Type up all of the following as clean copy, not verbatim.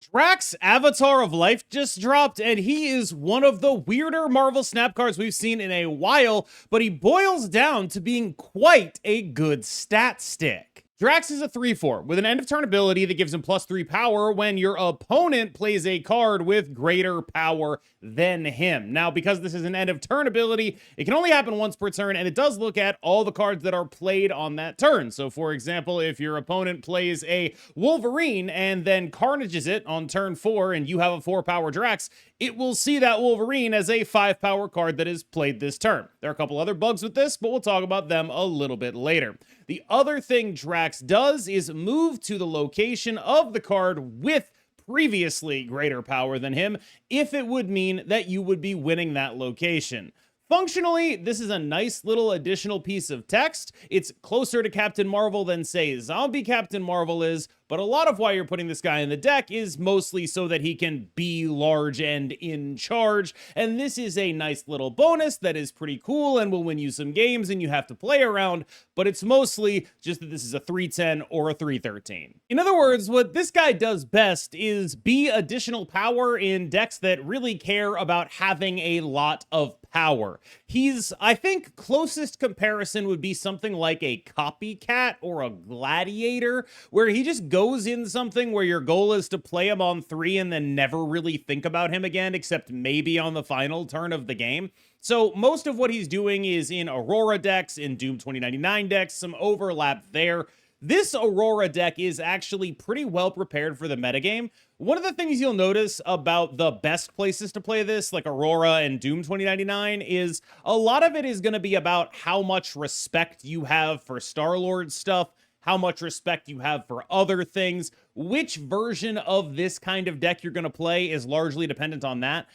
Drax, Avatar of Life just dropped, and he is one of the weirder Marvel Snap cards we've seen in a while, but he boils down to being quite a good stat stick. Drax is a 3/4 with an end of turn ability that gives him +3 power when your opponent plays a card with greater power than him. Now, because this is an end of turn ability, it can only happen once per turn, and it does look at all the cards that are played on that turn. So, for example, if your opponent plays a Wolverine and then carnages it on turn 4 and you have a 4-power Drax, it will see that Wolverine as a 5-power card that is played this turn. There are a couple other bugs with this, but we'll talk about them a little bit later. The other thing Drax does is move to the location of the card with previously greater power than him, if it would mean that you would be winning that location. Functionally, this is a nice little additional piece of text. It's closer to Captain Marvel than, say, Zombie Captain Marvel is, but a lot of why you're putting this guy in the deck is mostly so that he can be large and in charge, and this is a nice little bonus that is pretty cool and will win you some games and you have to play around, but it's mostly just that this is a 310 or a 313. In other words, what this guy does best is be additional power in decks that really care about having a lot of power. He's, I think, closest comparison would be something like a Copycat or a Gladiator, where he just goes in something where your goal is to play him on 3 and then never really think about him again, except maybe on the final turn of the game. So most of what he's doing is in Aurora decks, in Doom 2099 decks, some overlap there. This Aurora deck is actually pretty well prepared for the metagame. One of the things you'll notice about the best places to play this, like Aurora and Doom 2099, is a lot of it is going to be about how much respect you have for Star-Lord stuff, how much respect you have for other things. Which version of this kind of deck you're going to play is largely dependent on that.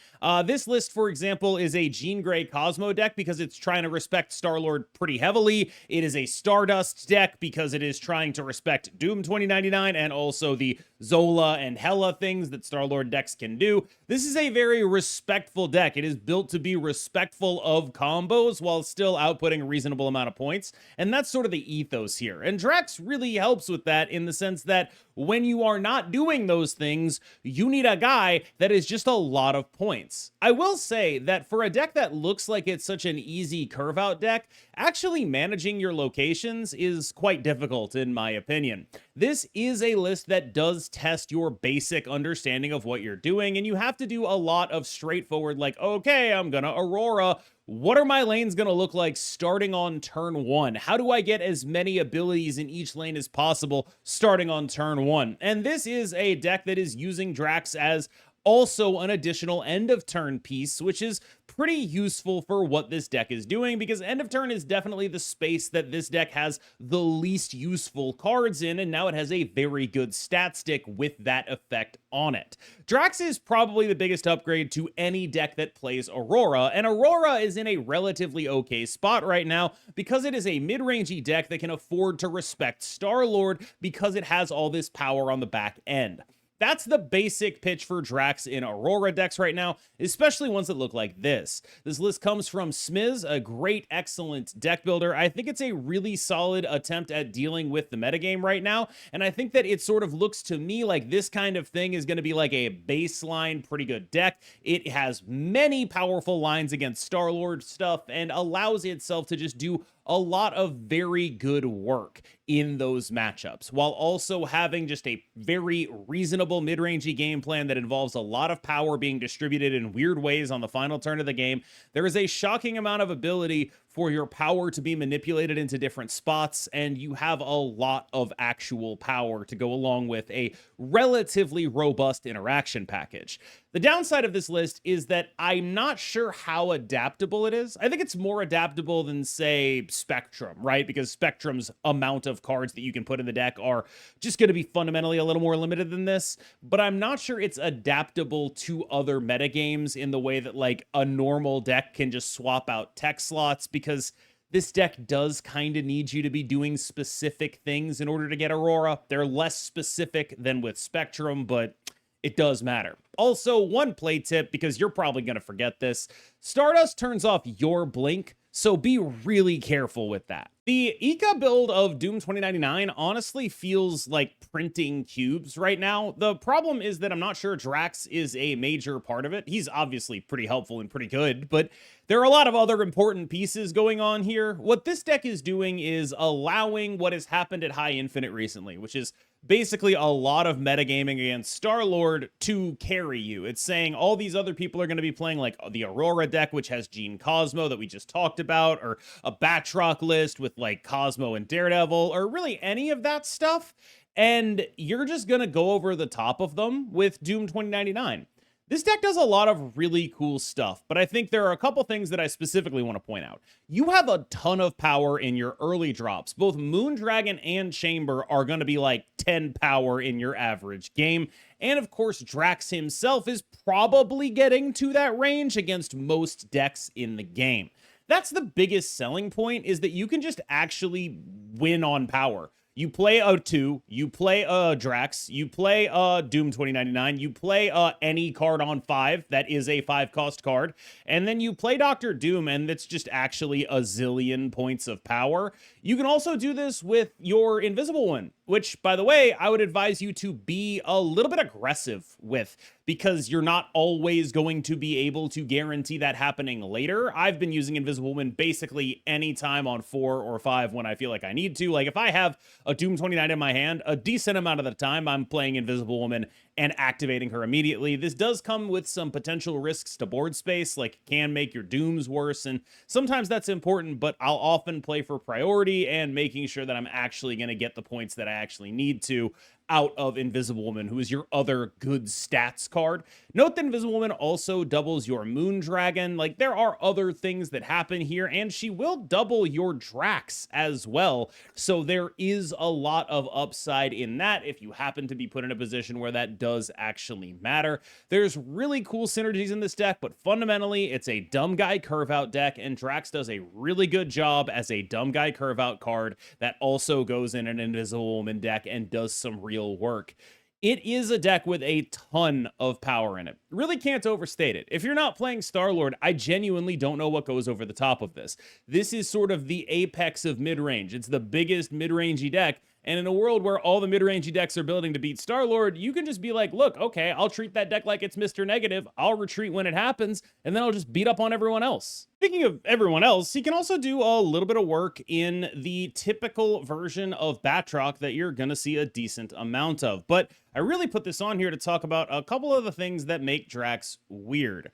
This list, for example, is a Jean Grey Cosmo deck because it's trying to respect Star-Lord pretty heavily. It is a Stardust deck because it is trying to respect Doom 2099 and also the Zola and Hela things that Star-Lord decks can do. This is a very respectful deck. It is built to be respectful of combos while still outputting a reasonable amount of points, and that's sort of the ethos here. And Drax really helps with that in the sense that when you are not doing those things, you need a guy that is just a lot of points. I will say that for a deck that looks like it's such an easy curve-out deck, actually managing your locations is quite difficult in my opinion. This is a list that does test your basic understanding of what you're doing, and you have to do a lot of straightforward, like, okay, I'm gonna Aurora. What are my lanes going to look like starting on turn 1? How do I get as many abilities in each lane as possible starting on turn 1? And this is a deck that is using Drax as also an additional end of turn piece, which is pretty useful for what this deck is doing, because end of turn is definitely the space that this deck has the least useful cards in, and now it has a very good stat stick with that effect on it. Drax is probably the biggest upgrade to any deck that plays Aurora, and Aurora is in a relatively okay spot right now because it is a mid-rangey deck that can afford to respect Star-Lord because it has all this power on the back end. That's the basic pitch for Drax in Aurora decks right now, especially ones that look like this. This list comes from Smiz, a great, excellent deck builder. I think it's a really solid attempt at dealing with the metagame right now, and I think that it sort of looks to me like this kind of thing is going to be like a baseline, pretty good deck. It has many powerful lines against Star-Lord stuff and allows itself to just do a lot of very good work in those matchups, while also having just a very reasonable mid-rangey game plan that involves a lot of power being distributed in weird ways on the final turn of the game. There is a shocking amount of ability for your power to be manipulated into different spots, and you have a lot of actual power to go along with a relatively robust interaction package. The downside of this list is that I'm not sure how adaptable it is. I think it's more adaptable than, say, Spectrum, right? Because Spectrum's amount of cards that you can put in the deck are just going to be fundamentally a little more limited than this, but I'm not sure it's adaptable to other metagames in the way that, like, a normal deck can just swap out tech slots, because this deck does kind of need you to be doing specific things in order to get Aurora. They're less specific than with Spectrum, but it does matter. Also, one play tip, because you're probably going to forget this, Stardust turns off your blink, So be really careful with that. The Ika build of Doom 2099 honestly feels like printing cubes right now. The problem is that I'm not sure Drax is a major part of it. He's obviously pretty helpful and pretty good, but there are a lot of other important pieces going on here. What this deck is doing is allowing what has happened at High Infinite recently, which is basically a lot of metagaming against Star-Lord to carry you. It's saying all these other people are going to be playing like the Aurora deck, which has Gene Cosmo that we just talked about, or a Batroc list with like Cosmo and Daredevil, or really any of that stuff. And you're just going to go over the top of them with Doom 2099. This deck does a lot of really cool stuff, but I think there are a couple things that I specifically want to point out. You have a ton of power in your early drops. Both Moondragon and Chamber are going to be like 10 power in your average game. And of course, Drax himself is probably getting to that range against most decks in the game. That's the biggest selling point, is that you can just actually win on power. You play a 2, you play a Drax, you play a Doom 2099, you play any card on 5 that is a 5-cost card, and then you play Dr. Doom, and it's just actually a zillion points of power. You can also do this with your Invisible One, which, by the way, I would advise you to be a little bit aggressive with, because you're not always going to be able to guarantee that happening later. I've been using Invisible Woman basically anytime on 4 or 5 when I feel like I need to. Like if I have a Doom 29 in my hand, a decent amount of the time I'm playing Invisible Woman and activating her immediately. This does come with some potential risks to board space, like it can make your Dooms worse, and sometimes that's important, but I'll often play for priority and making sure that I'm actually going to get the points that I actually need to out of Invisible Woman, who is your other good stats card. Note that Invisible Woman also doubles your Moondragon. Like, there are other things that happen here, and she will double your Drax as well. So there is a lot of upside in that if you happen to be put in a position where that does actually matter. There's really cool synergies in this deck, but fundamentally, it's a dumb guy curve out deck, and Drax does a really good job as a dumb guy curve out card that also goes in an Invisible Woman deck and does some real work. It is a deck with a ton of power in it. Really can't overstate it. If you're not playing Star-Lord, I genuinely don't know what goes over the top of this. This is sort of the apex of mid-range. It's the biggest mid-rangey deck, and in a world where all the mid-rangey decks are building to beat Star-Lord, you can just be like, look, okay, I'll treat that deck like it's Mr. Negative, I'll retreat when it happens, and then I'll just beat up on everyone else. Speaking of everyone else, he can also do a little bit of work in the typical version of Batroc that you're going to see a decent amount of. But I really put this on here to talk about a couple of the things that make Drax weird.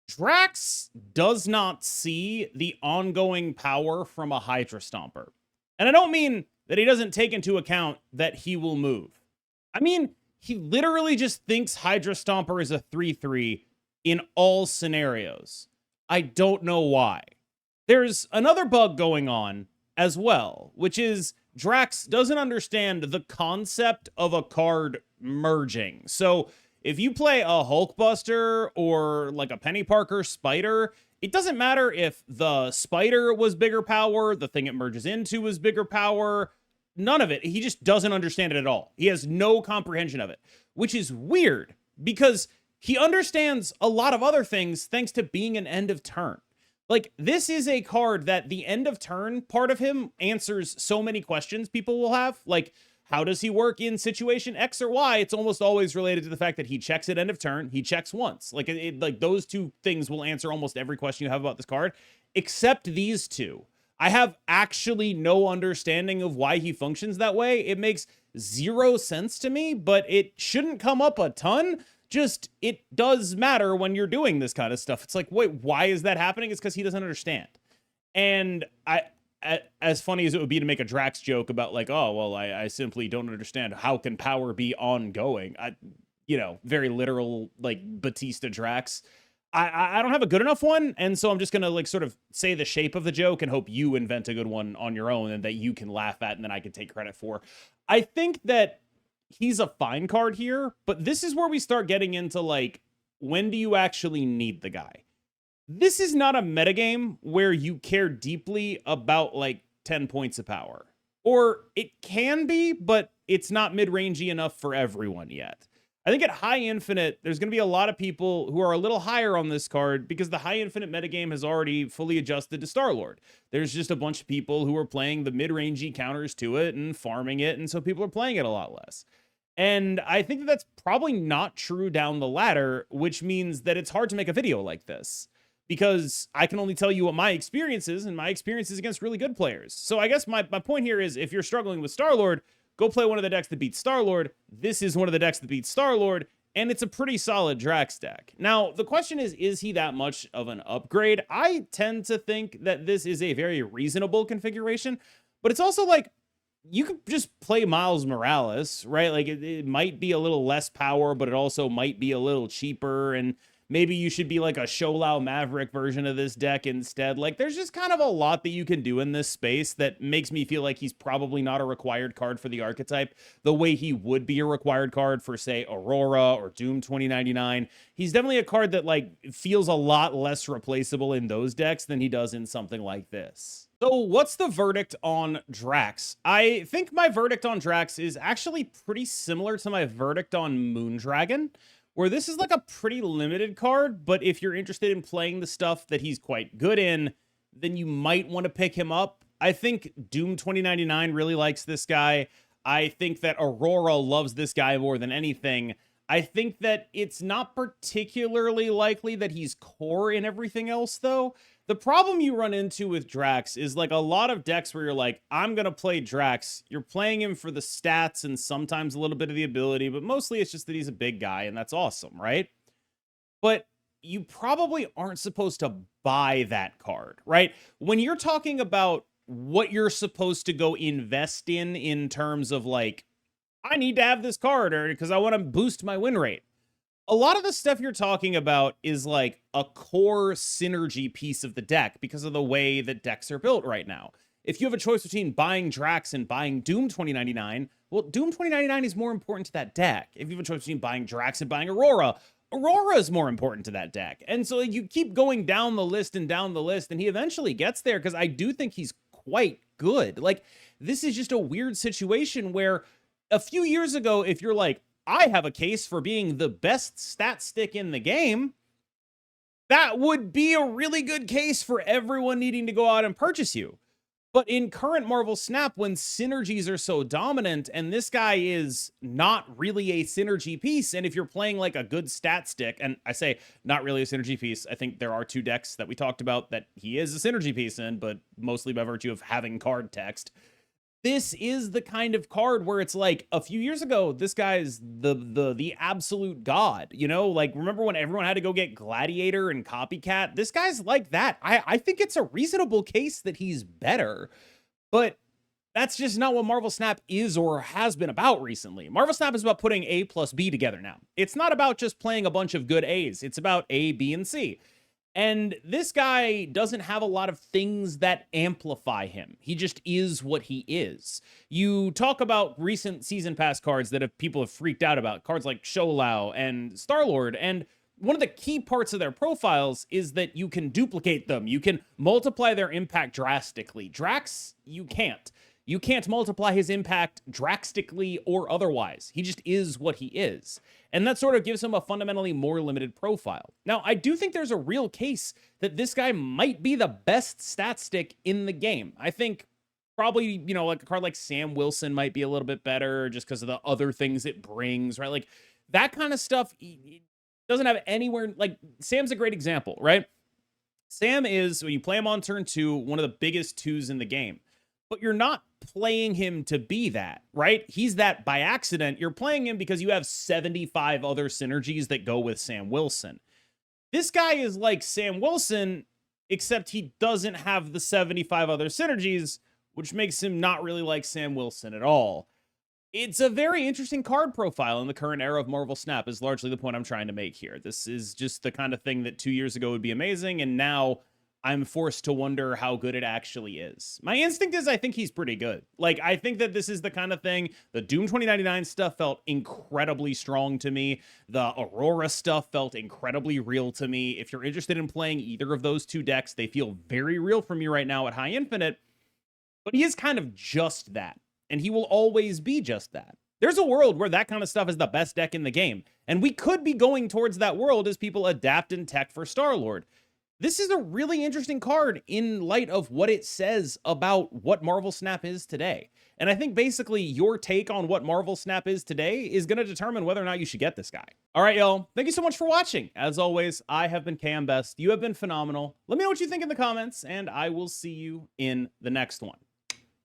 Drax does not see the ongoing power from a Hydra Stomper. And I don't mean that he doesn't take into account that he will move. I mean, he literally just thinks Hydra Stomper is a 3/3 in all scenarios. I don't know why. There's another bug going on as well, which is Drax doesn't understand the concept of a card merging. So if you play a Hulkbuster or like a Penny Parker Spider, it doesn't matter if the Spider was bigger power, the thing it merges into was bigger power, none of it. He just doesn't understand it at all. He has no comprehension of it, which is weird because he understands a lot of other things thanks to being an end of turn. Like, this is a card that the end of turn part of him answers so many questions people will have. Like, how does he work in situation X or Y? It's almost always related to the fact that he checks at end of turn. He checks once. Like, like those two things will answer almost every question you have about this card, except these two. I have actually no understanding of why he functions that way. It makes zero sense to me, but it shouldn't come up a ton. Just, it does matter when you're doing this kind of stuff. It's like, wait, why is that happening? It's because he doesn't understand. And as funny as it would be to make a Drax joke about like, oh, well, I simply don't understand. How can power be ongoing? Very literal, like Batista Drax. I don't have a good enough one. And so I'm just going to like sort of say the shape of the joke and hope you invent a good one on your own and that you can laugh at and then I can take credit for. I think that he's a fine card here, but this is where we start getting into like, when do you actually need the guy? This is not a metagame where you care deeply about like 10 points of power. Or it can be, but it's not mid-rangey enough for everyone yet. I think at high infinite, there's going to be a lot of people who are a little higher on this card because the high infinite metagame has already fully adjusted to Star-Lord. There's just a bunch of people who are playing the mid-rangey counters to it and farming it, and so people are playing it a lot less. And I think that that's probably not true down the ladder, which means that it's hard to make a video like this because I can only tell you what my experience is, and my experience is against really good players. So I guess my point here is if you're struggling with Star-Lord, go play one of the decks that beats Star-Lord. This is one of the decks that beats Star-Lord, and it's a pretty solid Drax deck. Now, the question is he that much of an upgrade? I tend to think that this is a very reasonable configuration, but it's also like, you could just play Miles Morales, right? Like, it might be a little less power, but it also might be a little cheaper, and maybe you should be like a Sholau Maverick version of this deck instead. Like, there's just kind of a lot that you can do in this space that makes me feel like he's probably not a required card for the archetype the way he would be a required card for, say, Aurora or Doom 2099. He's definitely a card that, like, feels a lot less replaceable in those decks than he does in something like this. So what's the verdict on Drax? I think my verdict on Drax is actually pretty similar to my verdict on Moondragon, where this is like a pretty limited card, but if you're interested in playing the stuff that he's quite good in, then you might want to pick him up. I think Doom 2099 really likes this guy. I think that Aurora loves this guy more than anything. I think that it's not particularly likely that he's core in everything else, though. The problem you run into with Drax is like a lot of decks where you're like, I'm going to play Drax. You're playing him for the stats and sometimes a little bit of the ability, but mostly it's just that he's a big guy and that's awesome, right? But you probably aren't supposed to buy that card, right? When you're talking about what you're supposed to go invest in terms of like, I need to have this card or because I want to boost my win rate. A lot of the stuff you're talking about is like a core synergy piece of the deck because of the way that decks are built right now. If you have a choice between buying Drax and buying Doom 2099, well, Doom 2099 is more important to that deck. If you have a choice between buying Drax and buying Aurora, Aurora is more important to that deck. And so you keep going down the list, and he eventually gets there because I do think he's quite good. Like, this is just a weird situation where a few years ago, if you're like, I have a case for being the best stat stick in the game, that would be a really good case for everyone needing to go out and purchase you. But in current Marvel Snap, when synergies are so dominant, and this guy is not really a synergy piece, and if you're playing like a good stat stick, and I say not really a synergy piece, I think there are two decks that we talked about that he is a synergy piece in, but mostly by virtue of having card text. This is the kind of card where it's like a few years ago, this guy's the absolute god, you know, like remember when everyone had to go get Gladiator and Copycat? This guy's like that. I think it's a reasonable case that he's better, but that's just not what Marvel Snap is or has been about recently. Marvel Snap is about putting A plus B together now. It's not about just playing a bunch of good A's. It's about A, B, and C. And this guy doesn't have a lot of things that amplify him. He just is what he is. You talk about recent season pass cards that people have freaked out about, cards like Sholau and Star-Lord, and one of the key parts of their profiles is that you can duplicate them. You can multiply their impact drastically. Drax, you can't. You can't multiply his impact drastically or otherwise. He just is what he is. And that sort of gives him a fundamentally more limited profile. Now, I do think there's a real case that this guy might be the best stat stick in the game. I think probably, you know, like a card like Sam Wilson might be a little bit better just because of the other things it brings, right? Like that kind of stuff doesn't have anywhere, like Sam's a great example, right? Sam is, when you play him on turn 2, one of the biggest 2s in the game. But you're not playing him to be that, right? He's that by accident. You're playing him because you have 75 other synergies that go with Sam Wilson. This guy is like Sam Wilson, except he doesn't have the 75 other synergies, which makes him not really like Sam Wilson at all. It's a very interesting card profile in the current era of Marvel Snap is largely the point I'm trying to make here. This is just the kind of thing that 2 years ago would be amazing, and now I'm forced to wonder how good it actually is. My instinct is I think he's pretty good. Like, I think that this is the kind of thing, the Doom 2099 stuff felt incredibly strong to me. The Aurora stuff felt incredibly real to me. If you're interested in playing either of those two decks, they feel very real for me right now at High Infinite. But he is kind of just that. And he will always be just that. There's a world where that kind of stuff is the best deck in the game, and we could be going towards that world as people adapt in tech for Star-Lord. This is a really interesting card in light of what it says about what Marvel Snap is today. And I think basically your take on what Marvel Snap is today is going to determine whether or not you should get this guy. All right, y'all. Thank you so much for watching. As always, I have been KMBest. You have been phenomenal. Let me know what you think in the comments, and I will see you in the next one.